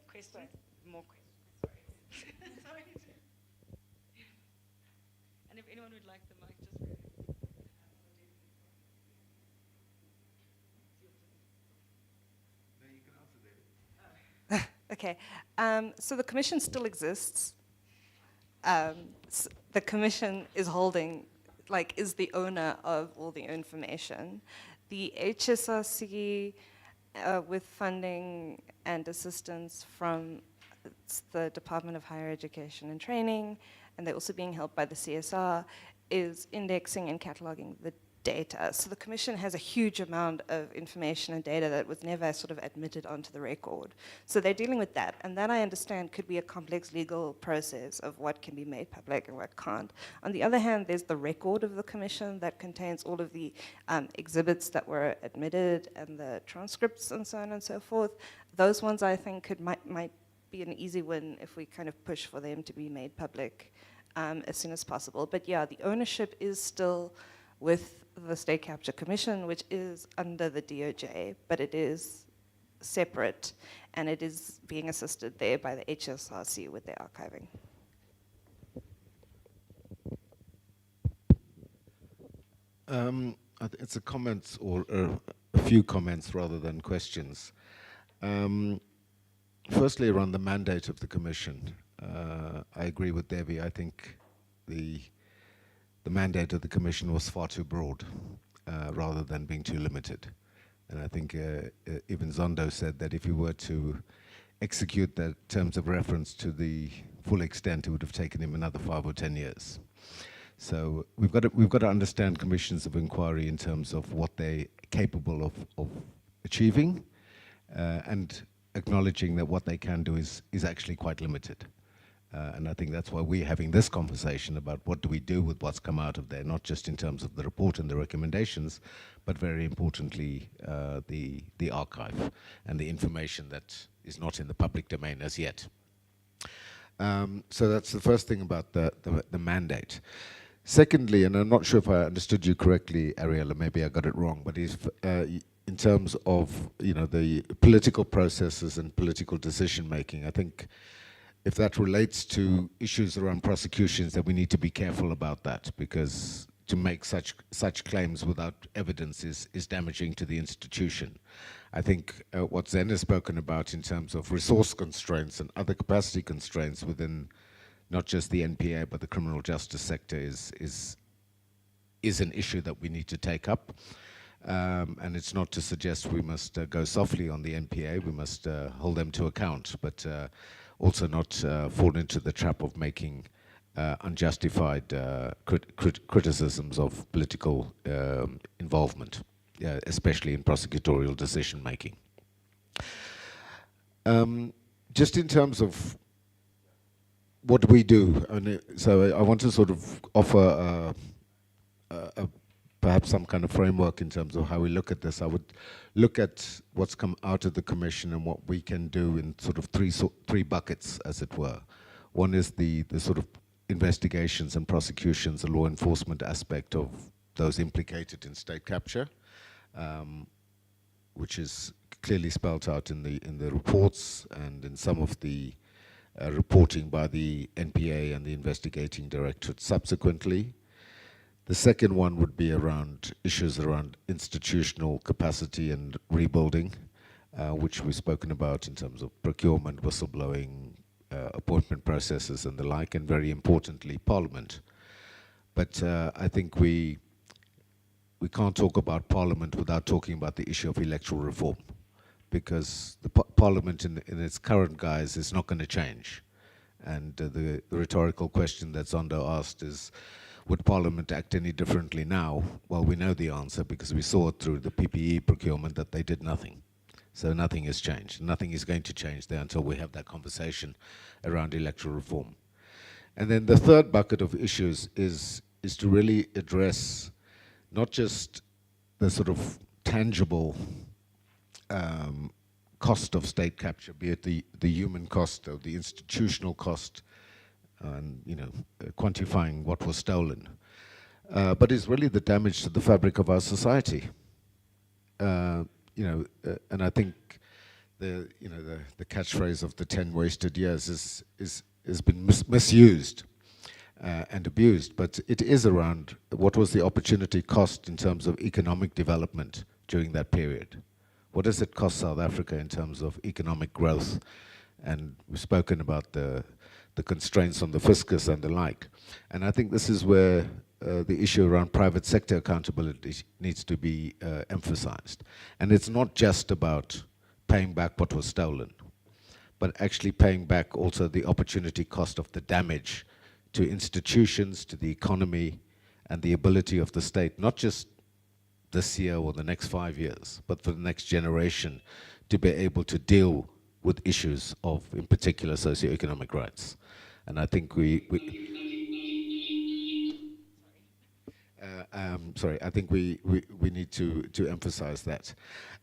Questions? More questions. Sorry. And if anyone would like the mic, just... Okay, so the commission still exists. The commission is holding, is the owner of all the information. The HSRC, with funding and assistance from the Department of Higher Education and Training, and they're also being helped by the CSR, is indexing and cataloging the data. So the commission has a huge amount of information and data that was never sort of admitted onto the record. So they're dealing with that, and that I understand could be a complex legal process of what can be made public and what can't. On the other hand, there's the record of the commission that contains all of the exhibits that were admitted and the transcripts and so on and so forth. Those ones I think might be an easy win if we kind of push for them to be made public as soon as possible. But yeah, the ownership is still with the State Capture Commission, which is under the DOJ, but it is separate, and it is being assisted there by the HSRC with their archiving. It's a comment, or a few comments rather than questions. Firstly, around the mandate of the Commission, I agree with Debbie. I think the mandate of the Commission was far too broad, rather than being too limited. And I think even Zondo said that if you were to execute the terms of reference to the full extent, it would have taken him another 5 or 10 years. So we've got to understand commissions of inquiry in terms of what they're capable of achieving, and acknowledging that what they can do is actually quite limited. And I think that's why we're having this conversation about what do we do with what's come out of there, not just in terms of the report and the recommendations, but very importantly, the archive and the information that is not in the public domain as yet. So that's the first thing about the mandate. Secondly, and I'm not sure if I understood you correctly, Ariella, maybe I got it wrong, but in terms of the political processes and political decision making, I think if that relates to issues around prosecutions, then we need to be careful about that, because to make such claims without evidence is damaging to the institution. I think what Zen has spoken about in terms of resource constraints and other capacity constraints within not just the NPA but the criminal justice sector is an issue that we need to take up. And it's not to suggest we must go softly on the NPA. We must hold them to account, but also not fall into the trap of making unjustified criticisms of political involvement, especially in prosecutorial decision making. Just in terms of what do we do, so I want to sort of offer perhaps some kind of framework in terms of how we look at this. I would look at what's come out of the Commission and what we can do in sort of three buckets, as it were. One is the sort of investigations and prosecutions, the law enforcement aspect of those implicated in state capture, which is clearly spelled out in the reports and in some of the reporting by the NPA and the investigating directorate subsequently. The second one would be around issues around institutional capacity and rebuilding, which we've spoken about in terms of procurement, whistleblowing, appointment processes and the like, and very importantly, Parliament. But I think we can't talk about Parliament without talking about the issue of electoral reform, because the Parliament in its current guise is not going to change. And the rhetorical question that Zondo asked is, would Parliament act any differently now? Well, we know the answer because we saw it through the PPE procurement that they did nothing. So nothing has changed. Nothing is going to change there until we have that conversation around electoral reform. And then the third bucket of issues is to really address not just the sort of tangible cost of state capture, be it the human cost or the institutional cost, and quantifying what was stolen, but it's really the damage to the fabric of our society. And I think the catchphrase of the 10 wasted years has been misused and abused, but it is around what was the opportunity cost in terms of economic development during that period. What does it cost South Africa in terms of economic growth? And we've spoken about the constraints on the fiscus and the like. And I think this is where the issue around private sector accountability needs to be emphasized. And it's not just about paying back what was stolen, but actually paying back also the opportunity cost of the damage to institutions, to the economy, and the ability of the state, not just this year or the next 5 years, but for the next generation to be able to deal with issues of, in particular, socioeconomic rights. And I think I think we need to emphasize that.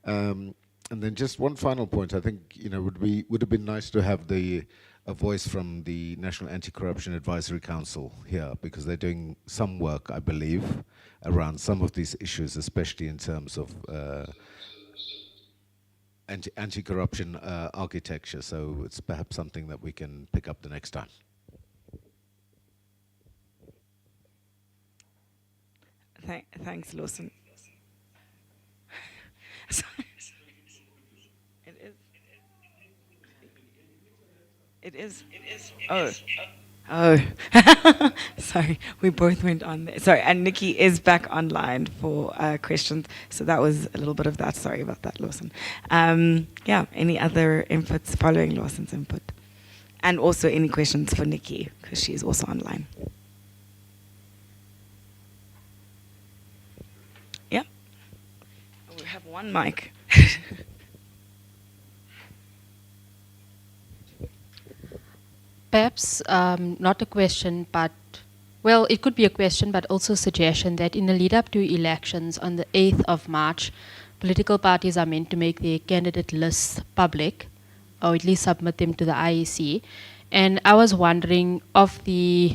And then just one final point, I think, would have been nice to have a voice from the National Anti-Corruption Advisory Council here, because they're doing some work, I believe, around some of these issues, especially in terms of anti-corruption architecture. So it's perhaps something that we can pick up the next time. Thanks, Lawson. It is. Oh. Sorry, we both went on there. Sorry, and Nikki is back online for questions. So that was a little bit of that. Sorry about that, Lawson. Yeah, any other inputs following Lawson's input? And also any questions for Nikki, because she's also online. Yeah. We have one mic. Perhaps not a question, but, well, it could be a question, but also a suggestion that in the lead up to elections on the 8th of March, political parties are meant to make their candidate lists public, or at least submit them to the IEC. And I was wondering, of the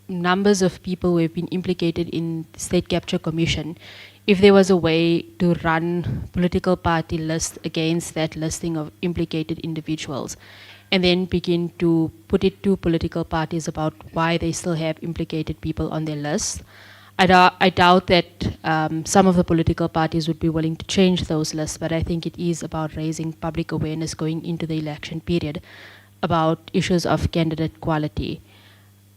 numbers of people who have been implicated in the State Capture Commission, if there was a way to run political party lists against that listing of implicated individuals, and then begin to put it to political parties about why they still have implicated people on their list. I doubt that some of the political parties would be willing to change those lists, but I think it is about raising public awareness going into the election period about issues of candidate quality.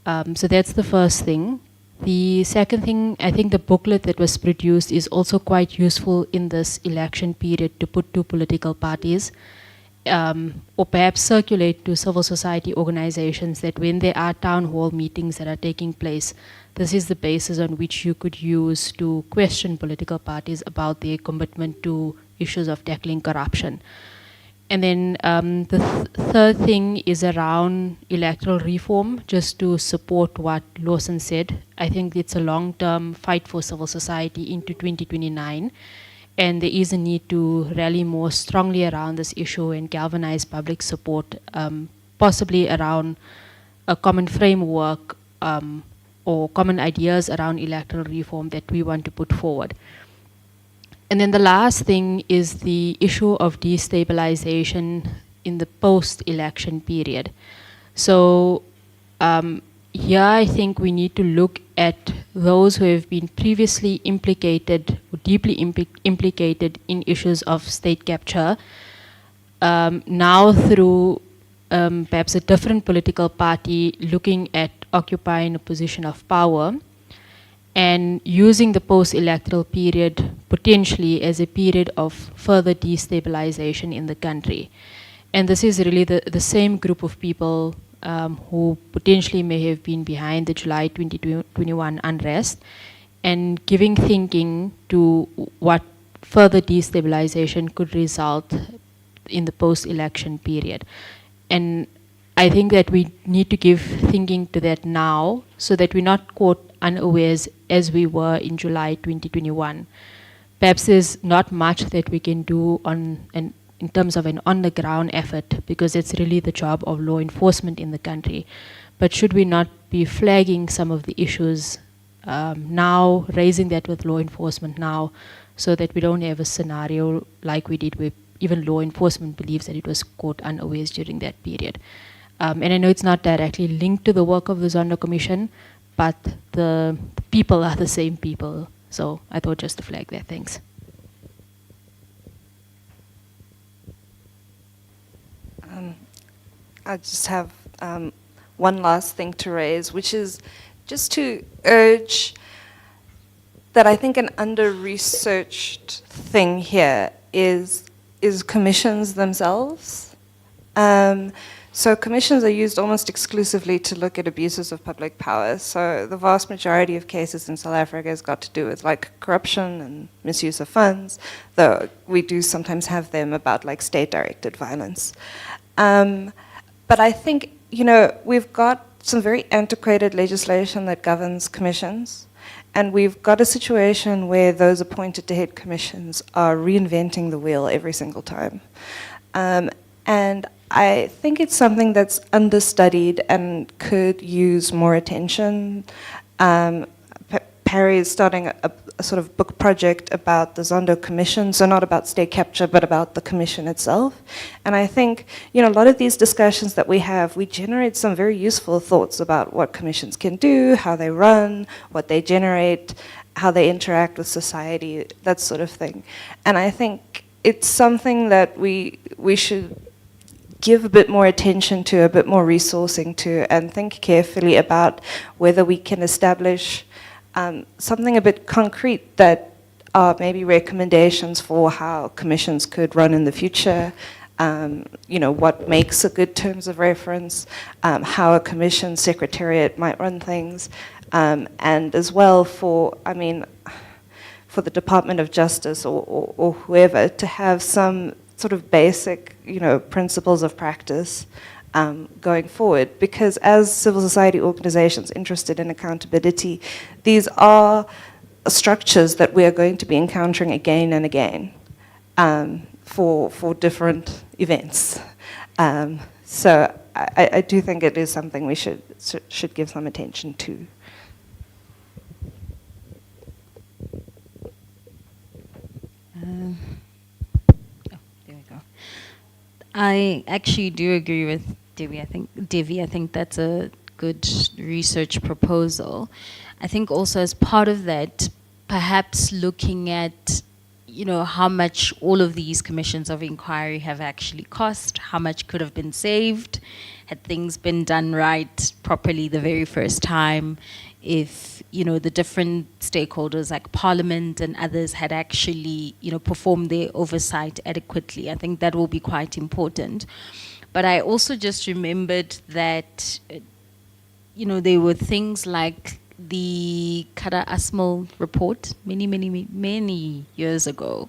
So that's the first thing. The second thing, I think the booklet that was produced is also quite useful in this election period to put to political parties. Or perhaps circulate to civil society organizations that when there are town hall meetings that are taking place, this is the basis on which you could use to question political parties about their commitment to issues of tackling corruption. And then the third thing is around electoral reform, just to support what Lawson said. I think it's a long-term fight for civil society into 2029. And there is a need to rally more strongly around this issue and galvanize public support, possibly around a common framework or common ideas around electoral reform that we want to put forward. And then the last thing is the issue of destabilization in the post-election period. So here I think we need to look at those who have been previously implicated, or deeply implicated in issues of state capture, now through perhaps a different political party looking at occupying a position of power and using the post-electoral period potentially as a period of further destabilization in the country. And this is really the same group of people who potentially may have been behind the July 2021 unrest, and giving thinking to what further destabilization could result in the post-election period. And I think that we need to give thinking to that now, so that we're not caught unawares as we were in July 2021. Perhaps there's not much that we can do in terms of an on-the-ground effort, because it's really the job of law enforcement in the country. But should we not be flagging some of the issues now, raising that with law enforcement now, so that we don't have a scenario like we did with even law enforcement believes that it was caught unawares during that period. And I know it's not directly linked to the work of the Zondo Commission, but the people are the same people. So I thought just to flag that. Thanks. I just have one last thing to raise, which is just to urge that I think an under-researched thing here is commissions themselves. So commissions are used almost exclusively to look at abuses of public power. So the vast majority of cases in South Africa has got to do with like corruption and misuse of funds, though we do sometimes have them about like state-directed violence. But I think, you know, we've got some very antiquated legislation that governs commissions, and we've got a situation where those appointed to head commissions are reinventing the wheel every single time. And I think it's something that's understudied and could use more attention. Perry is starting a sort of book project about the Zondo Commission, so not about state capture, but about the commission itself. And I think, you know, a lot of these discussions that we have, we generate some very useful thoughts about what commissions can do, how they run, what they generate, how they interact with society, that sort of thing. And I think it's something that we should give a bit more attention to, a bit more resourcing to, and think carefully about whether we can establish something a bit concrete that are maybe recommendations for how commissions could run in the future, you know, what makes a good terms of reference, how a commission secretariat might run things, and as well for, I mean, for the Department of Justice or whoever to have some sort of basic, you know, principles of practice going forward, because as civil society organizations interested in accountability, these are structures that we are going to be encountering again and again for different events. So I do think it is something we should give some attention to. There we go. I actually do agree with Devi. I think that's a good research proposal. I think also as part of that, perhaps looking at, you know, how much all of these commissions of inquiry have actually cost, how much could have been saved, had things been done right, properly the very first time, if, you know, the different stakeholders like Parliament and others had actually, you know, performed their oversight adequately. I think that will be quite important. But I also just remembered that, you know, there were things like the Kara Asmal report many years ago.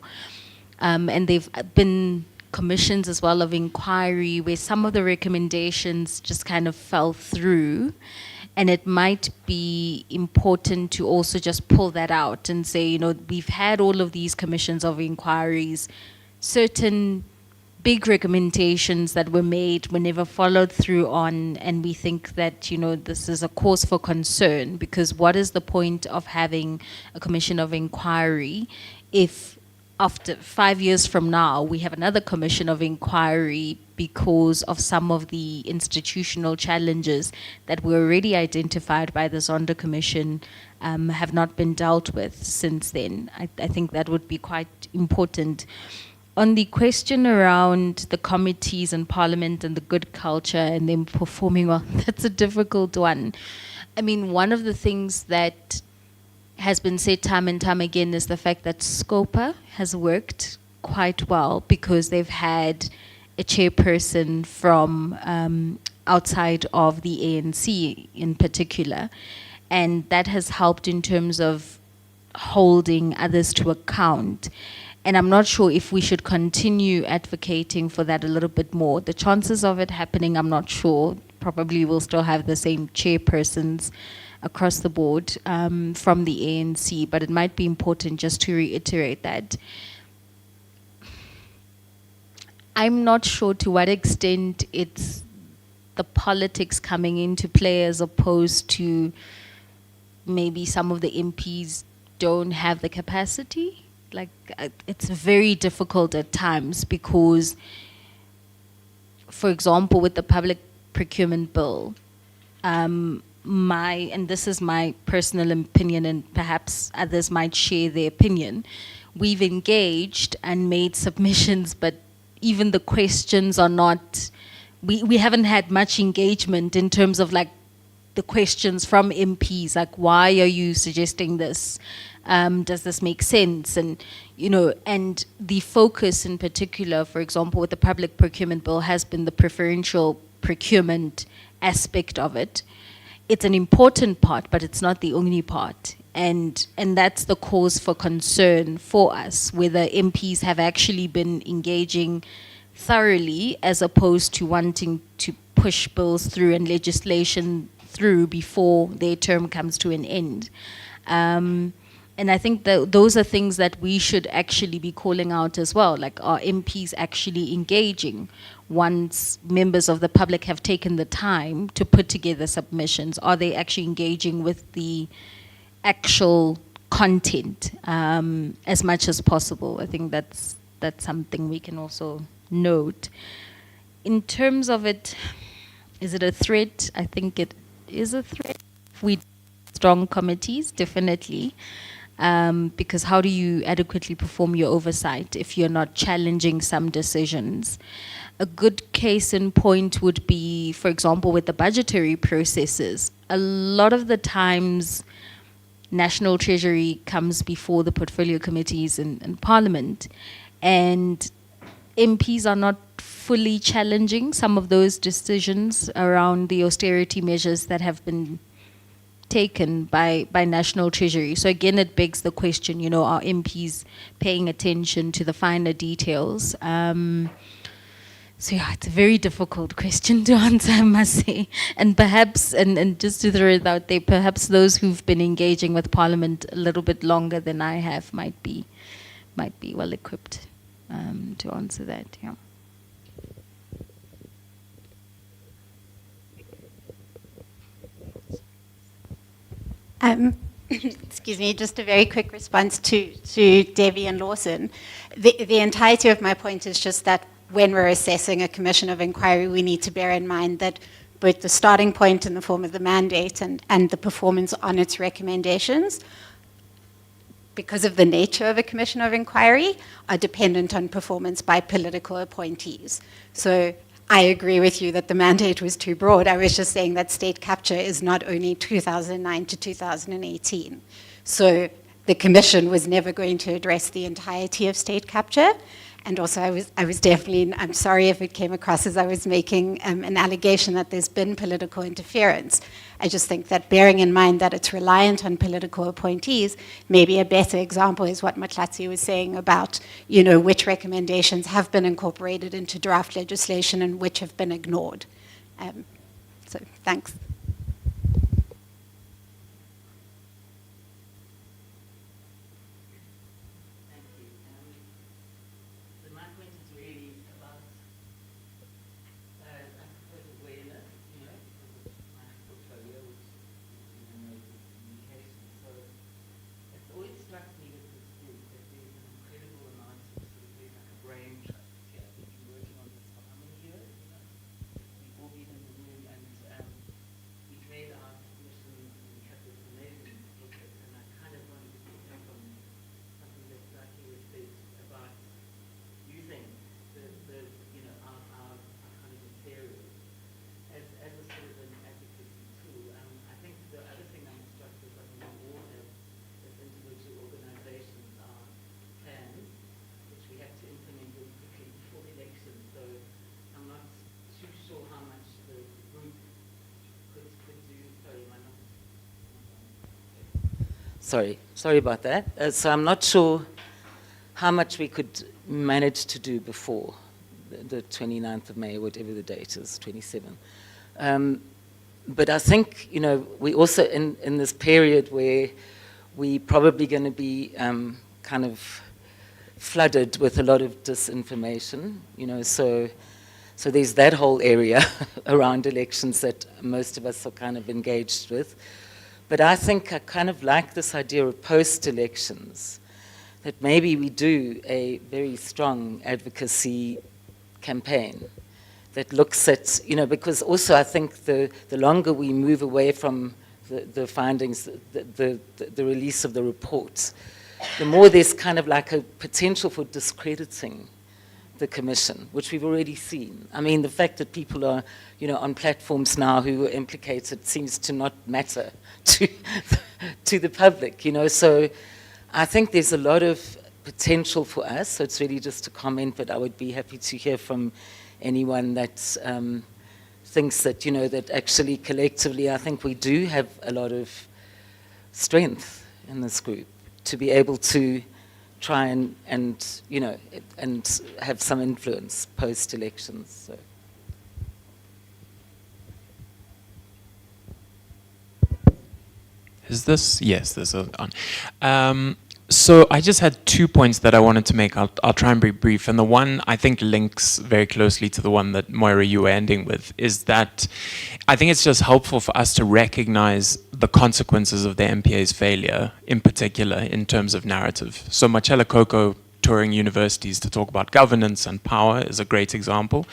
And they've been commissions as well of inquiry where some of the recommendations just kind of fell through. And it might be important to also just pull that out and say, you know, we've had all of these commissions of inquiries, certain big recommendations that were made were never followed through on, and we think that, you know, this is a cause for concern, because what is the point of having a commission of inquiry if after 5 years from now we have another commission of inquiry because of some of the institutional challenges that were already identified by the Zondo Commission have not been dealt with since then. I think that would be quite important. On the question around the committees and Parliament and the good culture and them performing well, that's a difficult one. I mean, one of the things that has been said time and time again is the fact that SCOPA has worked quite well because they've had a chairperson from outside of the ANC in particular. And that has helped in terms of holding others to account. And I'm not sure if we should continue advocating for that a little bit more. The chances of it happening, I'm not sure. Probably we'll still have the same chairpersons across the board from the ANC, but it might be important just to reiterate that. I'm not sure to what extent it's the politics coming into play as opposed to maybe some of the MPs don't have the capacity. it's very difficult at times because, for example, with the public procurement bill, and this is my personal opinion, and perhaps others might share their opinion, we've engaged and made submissions, but even the questions are not, we haven't had much engagement in terms of like the questions from MPs, like why are you suggesting this? Does this make sense? And, you know, and the focus in particular, for example, with the public procurement bill has been the preferential procurement aspect of it. It's an important part, but it's not the only part. And that's the cause for concern for us, whether MPs have actually been engaging thoroughly as opposed to wanting to push bills through and legislation through before their term comes to an end. And I think that those are things that we should actually be calling out as well, like are MPs actually engaging once members of the public have taken the time to put together submissions? Are they actually engaging with the actual content as much as possible? I think that's something we can also note. In terms of it, is it a threat? I think it is a threat. We strong committees, definitely. Because how do you adequately perform your oversight if you're not challenging some decisions? A good case in point would be, for example, with the budgetary processes. A lot of the times, National Treasury comes before the portfolio committees in Parliament, and MPs are not fully challenging some of those decisions around the austerity measures that have been taken by National Treasury. So again, it begs the question, you know, are MPs paying attention to the finer details? So yeah, it's a very difficult question to answer, I must say. And perhaps, and just to throw it out there, perhaps those who've been engaging with Parliament a little bit longer than I have might be well equipped to answer that, yeah. Excuse me, just a very quick response to Debbie and Lawson. The entirety of my point is just that when we're assessing a commission of inquiry, we need to bear in mind that both the starting point in the form of the mandate and the performance on its recommendations, because of the nature of a commission of inquiry, are dependent on performance by political appointees. So I agree with you that the mandate was too broad. I was just saying that state capture is not only 2009 to 2018. So the commission was never going to address the entirety of state capture. And also I was definitely, I'm sorry if it came across as I was making an allegation that there's been political interference. I just think that bearing in mind that it's reliant on political appointees, maybe a better example is what Matlatsi was saying about, you know, which recommendations have been incorporated into draft legislation and which have been ignored. So thanks. Sorry about that. So I'm not sure how much we could manage to do before the 29th of May, whatever the date is, 27. But I think, you know, we also in this period where we probably going to be kind of flooded with a lot of disinformation, you know, so there's that whole area around elections that most of us are kind of engaged with. But I think I kind of like this idea of post-elections, that maybe we do a very strong advocacy campaign that looks at, because also I think the longer we move away from the findings, the release of the reports, the more there's kind of like a potential for discrediting the Commission, which we've already seen. I mean, the fact that people are, on platforms now who are implicated seems to not matter to the public, So I think there's a lot of potential for us. So it's really just a comment, but I would be happy to hear from anyone that thinks that, that actually collectively, I think we do have a lot of strength in this group to be able to try and have some influence post-elections. So. Is this? Yes, this is on. So I just had 2 points that I wanted to make. I'll try and be brief. And the one I think links very closely to the one that Moira, you were ending with, is that I think it's just helpful for us to recognize the consequences of the MPA's failure, in particular in terms of narrative. So Marcella Coco touring universities to talk about governance and power is a great example.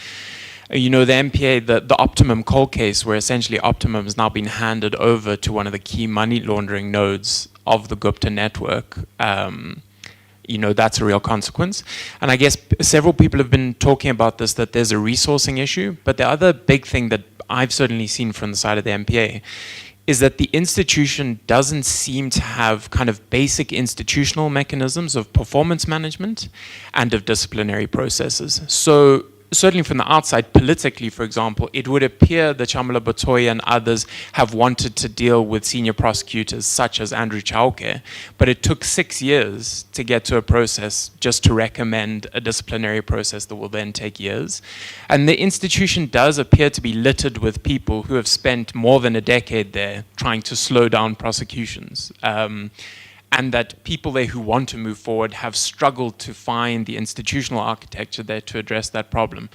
The MPA, the Optimum coal case, where essentially Optimum has now been handed over to one of the key money laundering nodes of the Gupta network, that's a real consequence. And I guess several people have been talking about this, that there's a resourcing issue. But the other big thing that I've certainly seen from the side of the MPA is that the institution doesn't seem to have kind of basic institutional mechanisms of performance management and of disciplinary processes. So certainly from the outside, politically, for example, it would appear that Shamala Batoya and others have wanted to deal with senior prosecutors such as Andrew Chauke, but it took 6 years to get to a process just to recommend a disciplinary process that will then take years. And the institution does appear to be littered with people who have spent more than a decade there trying to slow down prosecutions. And that people there who want to move forward have struggled to find the institutional architecture there to address that problem.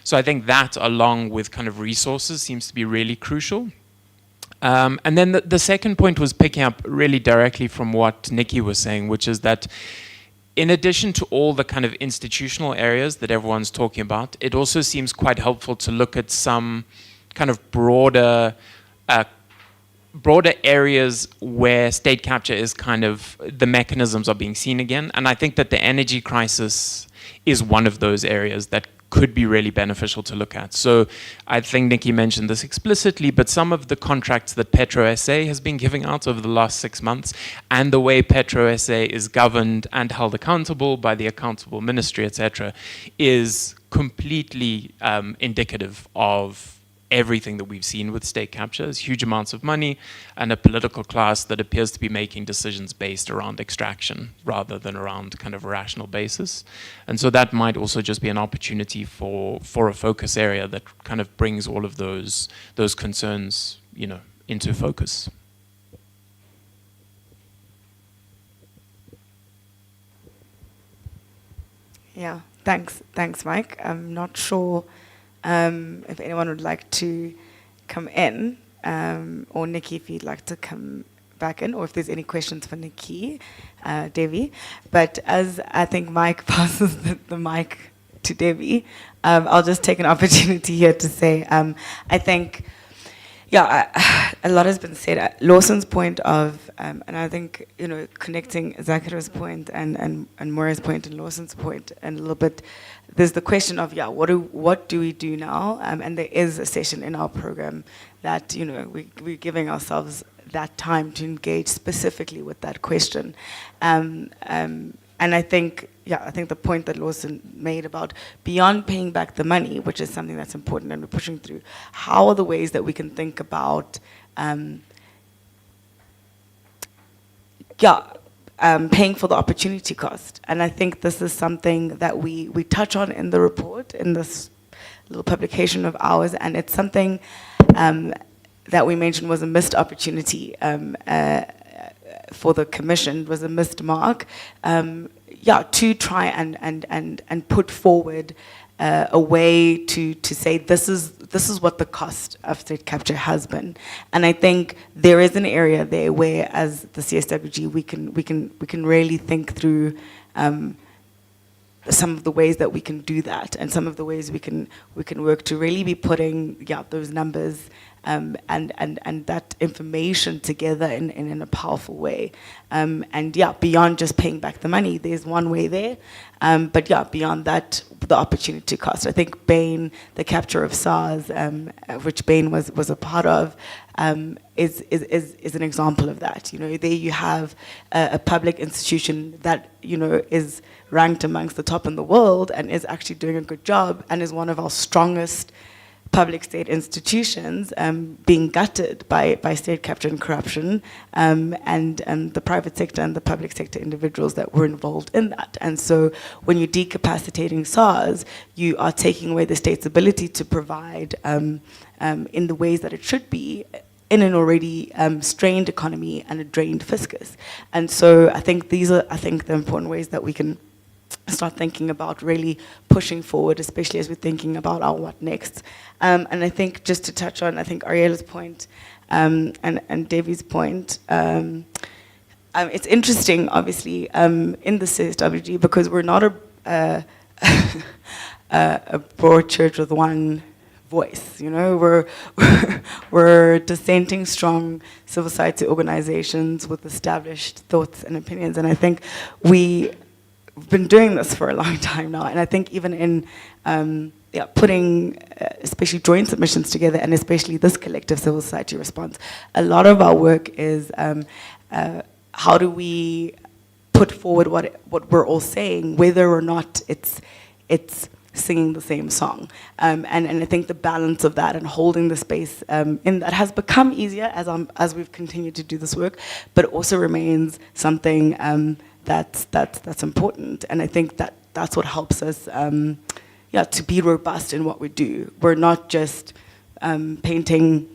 So I think that, along with kind of resources, seems to be really crucial. And then the second point was picking up really directly from what Nikki was saying, which is that in addition to all the kind of institutional areas that everyone's talking about, it also seems quite helpful to look at some kind of broader areas where state capture is kind of, the mechanisms are being seen again. And I think that the energy crisis is one of those areas that could be really beneficial to look at. So I think Nikki mentioned this explicitly, but some of the contracts that Petro SA has been giving out over the last 6 months, and the way Petro SA is governed and held accountable by the accountable ministry, etc., is completely indicative of everything that we've seen with state captures, huge amounts of money, and a political class that appears to be making decisions based around extraction rather than around kind of a rational basis. And so that might also just be an opportunity for a focus area that kind of brings all of those concerns, into focus. Yeah, thanks, Mike. I'm not sure if anyone would like to come in, or Nikki, if you'd like to come back in, or if there's any questions for Nikki, Devi. But as I think Mike passes the mic to Devi, I'll just take an opportunity here to say, I think, a lot has been said. Lawson's point of, and I think, connecting Zakira's point and Moira's point and Lawson's point, and a little bit, there's the question of, what do we do now? And there is a session in our program that, we're giving ourselves that time to engage specifically with that question. And I think, the point that Lawson made about beyond paying back the money, which is something that's important and we're pushing through, how are the ways that we can think about paying for the opportunity cost. And I think this is something that we touch on in the report, in this little publication of ours, and it's something that we mentioned was a missed opportunity for the Commission, was a missed mark, to try and put forward a way to say this is what the cost of state capture has been. And I think there is an area there where, as the CSWG, we can really think through some of the ways that we can do that, and some of the ways we can work to really be putting those numbers and that information together in a powerful way. And beyond just paying back the money, there's one way there. But beyond that, the opportunity cost. I think Bain, the capture of SARS, which Bain was a part of, is an example of that. There you have a public institution that is ranked amongst the top in the world and is actually doing a good job and is one of our strongest public state institutions being gutted by state capture and corruption, and the private sector and the public sector individuals that were involved in that. And so when you're decapacitating SARS, you are taking away the state's ability to provide in the ways that it should be in an already strained economy and a drained fiscus. And so I think these are, the important ways that we can start thinking about really pushing forward, especially as we're thinking about our what next. And I think just to touch on, I think Ariela's point and Devi's point, it's interesting, obviously, in the CSWG, because we're not a broad church with one voice. We're dissenting, strong civil society organizations with established thoughts and opinions, and I think we've been doing this for a long time now, and I think even in putting especially joint submissions together, and especially this collective civil society response, a lot of our work is how do we put forward what we're all saying, whether or not it's singing the same song, and I think the balance of that and holding the space in that has become easier as we've continued to do this work, but also remains something that's important, and I think that's what helps us, to be robust in what we do. We're not just painting,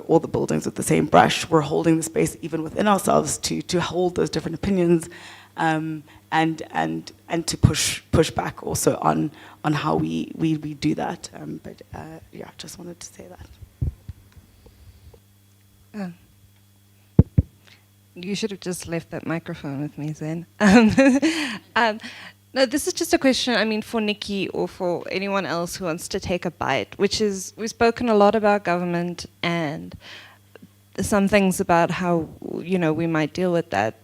all the buildings with the same brush. We're holding the space even within ourselves to hold those different opinions, and to push back also on how we do that. Just wanted to say that. You should have just left that microphone with me, Zen. No, this is just a question, for Nikki or for anyone else who wants to take a bite, which is, we've spoken a lot about government and some things about how, we might deal with that,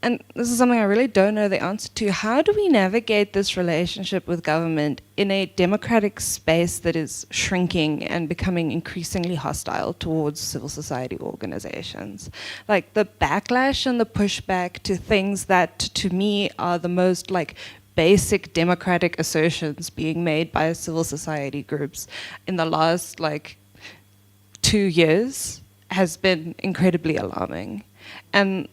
and this is something I really don't know the answer to. How do we navigate this relationship with government in a democratic space that is shrinking and becoming increasingly hostile towards civil society organizations? Like the backlash and the pushback to things that, to me, are the most basic democratic assertions being made by civil society groups in the last 2 years has been incredibly alarming. And,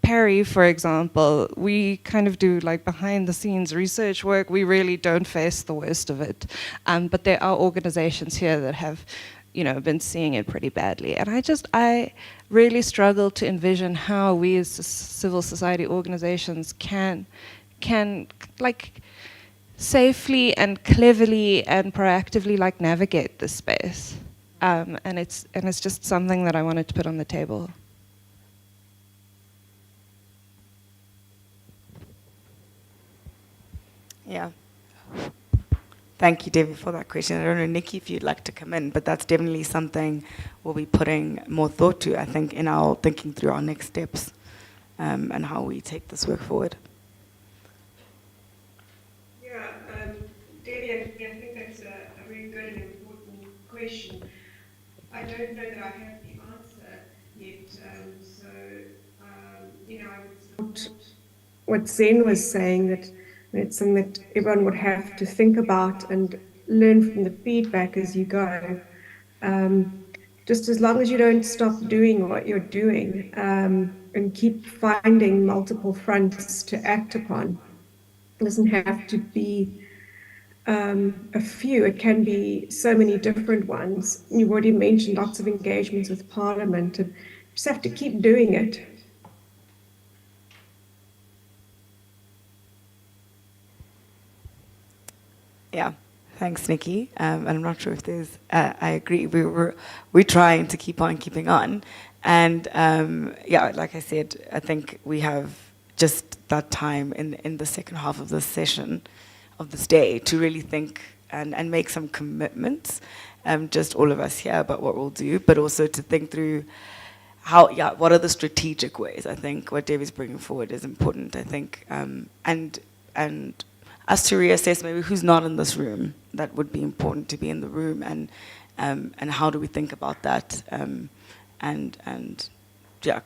Perry, for example, we kind of do behind the scenes research work. We really don't face the worst of it. But there are organizations here that have, been seeing it pretty badly. And I really struggle to envision how we as civil society organizations can safely and cleverly and proactively navigate this space. And it's just something that I wanted to put on the table. Yeah. Thank you, David, for that question. I don't know, Nikki, if you'd like to come in, but that's definitely something we'll be putting more thought to, I think, in our thinking through our next steps, and how we take this work forward. Yeah, Debbie, I think that's a very good and important question. I don't know that I have the answer yet, so I would support what Zen was saying, that it's something that everyone would have to think about and learn from the feedback as you go. Just as long as you don't stop doing what you're doing, and keep finding multiple fronts to act upon. It doesn't have to be a few, it can be so many different ones. You've already mentioned lots of engagements with Parliament, and you just have to keep doing it. Yeah, thanks, Nikki. And I'm not sure if there's, I agree, we're trying to keep on keeping on. And like I said, I think we have just that time in the second half of this session, of this day, to really think and make some commitments, just all of us here, about what we'll do, but also to think through what are the strategic ways. I think what Debbie's bringing forward is important, I think, and us to reassess maybe who's not in this room that would be important to be in the room, and how do we think about that, and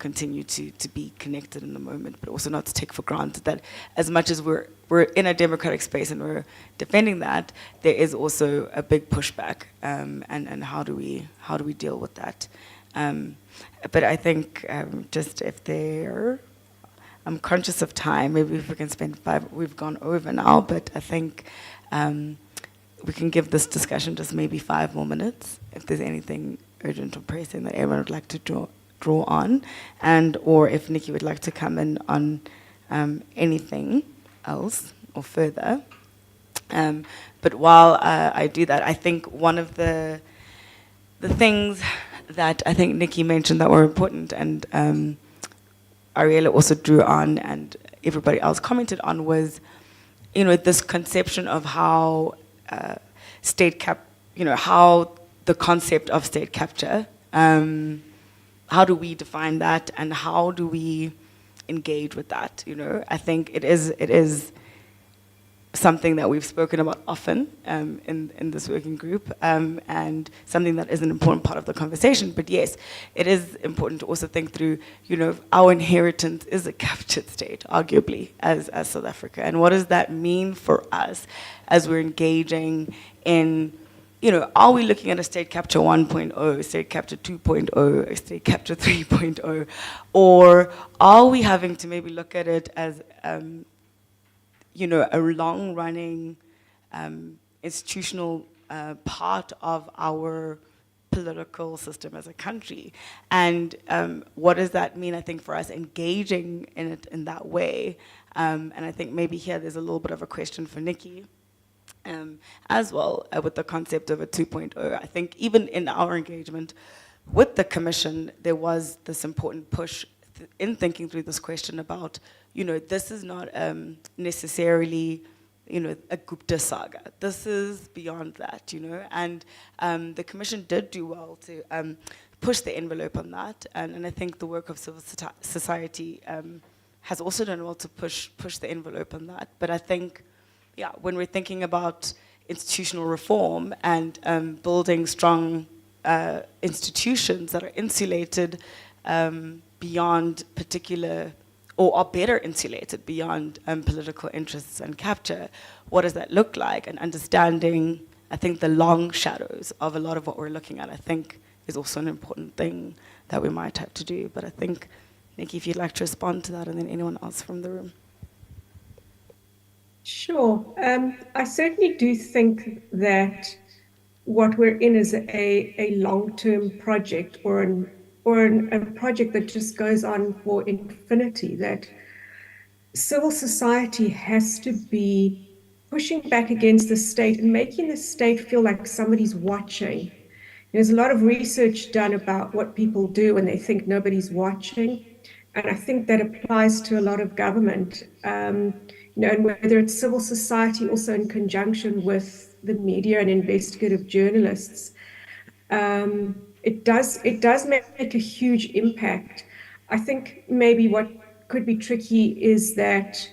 continue to be connected in the moment, but also not to take for granted that as much as we're in a democratic space and we're defending that, there is also a big pushback, and how do we deal with that? But I think just if I'm conscious of time, maybe if we can spend 5, we've gone over now, but I think we can give this discussion just maybe 5 more minutes, if there's anything urgent or pressing that everyone would like to draw on, or if Nikki would like to come in on anything else or further. But while I do that, I think one of the things that I think Nikki mentioned that were important, and Ariella also drew on, and everybody else commented on, was, this conception of how how the concept of state capture, how do we define that, and how do we engage with that? I think it is something that we've spoken about often in this working group, and something that is an important part of the conversation. But yes, it is important to also think through, our inheritance is a captured state, arguably, as South Africa. And what does that mean for us as we're engaging in, are we looking at a state capture 1.0, state capture 2.0, state capture 3.0, or are we having to maybe look at it as a long-running institutional part of our political system as a country? And what does that mean, I think, for us engaging in it in that way? And I think maybe here there's a little bit of a question for Nikki as well, with the concept of a 2.0. I think even in our engagement with the Commission, there was this important push in thinking through this question about, this is not necessarily, a Gupta saga. This is beyond that, and the Commission did do well to push the envelope on that, and I think the work of civil society has also done well to push the envelope on that. But I think, when we're thinking about institutional reform and building strong institutions that are insulated beyond particular, or are better insulated beyond political interests and capture, what does that look like? And understanding, I think, the long shadows of a lot of what we're looking at, I think, is also an important thing that we might have to do. But I think, Nikki, if you'd like to respond to that, and then anyone else from the room. Sure. I certainly do think that what we're in is a long-term project, or a project that just goes on for infinity, that civil society has to be pushing back against the state and making the state feel like somebody's watching. There's a lot of research done about what people do when they think nobody's watching, and I think that applies to a lot of government. And whether it's civil society also in conjunction with the media and investigative journalists, it does make a huge impact. I think maybe what could be tricky is that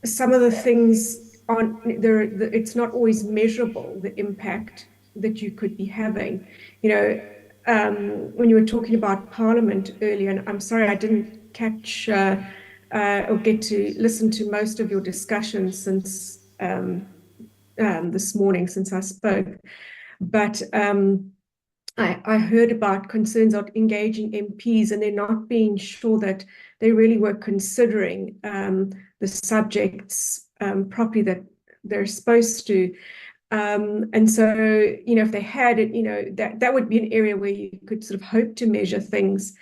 some of the things aren't there. It's not always measurable, the impact that you could be having. When you were talking about Parliament earlier, and I'm sorry I didn't catch or get to listen to most of your discussions since this morning, since I spoke, but I heard about concerns of engaging MPs, and they're not being sure that they really were considering the subjects properly that they're supposed to. And so, if they had it, that would be an area where you could sort of hope to measure things.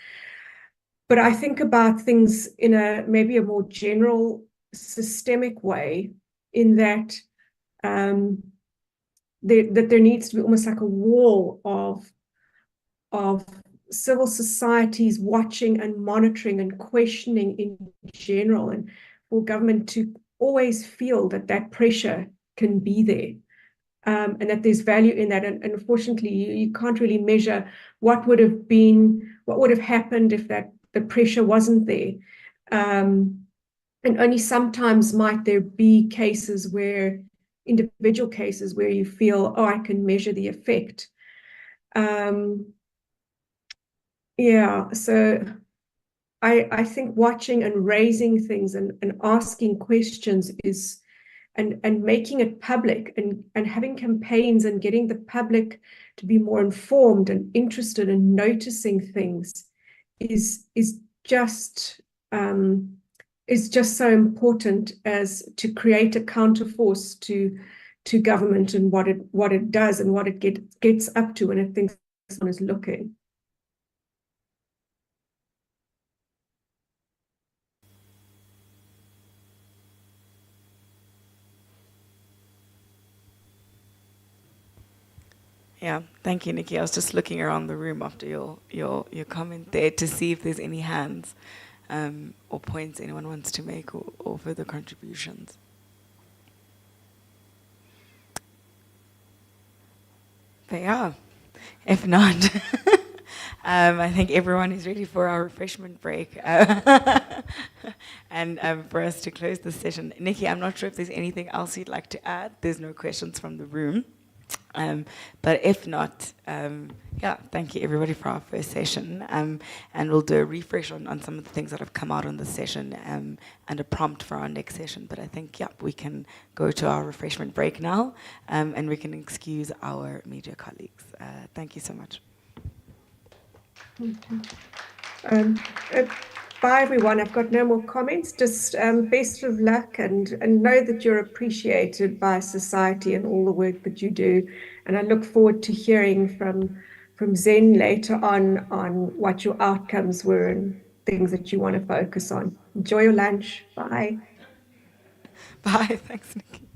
But I think about things in maybe a more general, systemic way, in that there needs to be almost like a wall of civil societies watching and monitoring and questioning in general. And for government to always feel that that pressure can be there. And that there's value in that. And unfortunately, you can't really measure what would have happened if the pressure wasn't there. And only sometimes might there be individual cases where you feel, oh, I can measure the effect. So I think watching and raising things and asking questions and making it public and having campaigns and getting the public to be more informed and interested in noticing things is just so important as to create a counterforce to government and what it does and what it gets up to when it thinks someone is looking. Yeah, thank you, Nikki. I was just looking around the room after your comment there to see if there's any hands or points anyone wants to make or further contributions. They are. If not, I think everyone is ready for our refreshment break and for us to close the session. Nikki, I'm not sure if there's anything else you'd like to add. There's no questions from the room. But if not, thank you everybody for our first session. And we'll do a refresh on some of the things that have come out on the session and a prompt for our next session. But I think, we can go to our refreshment break now and we can excuse our media colleagues. Thank you so much. Bye, everyone. I've got no more comments. Just best of luck and know that you're appreciated by society and all the work that you do. And I look forward to hearing from Zen later on what your outcomes were and things that you want to focus on. Enjoy your lunch. Bye. Bye. Thanks, Nikki.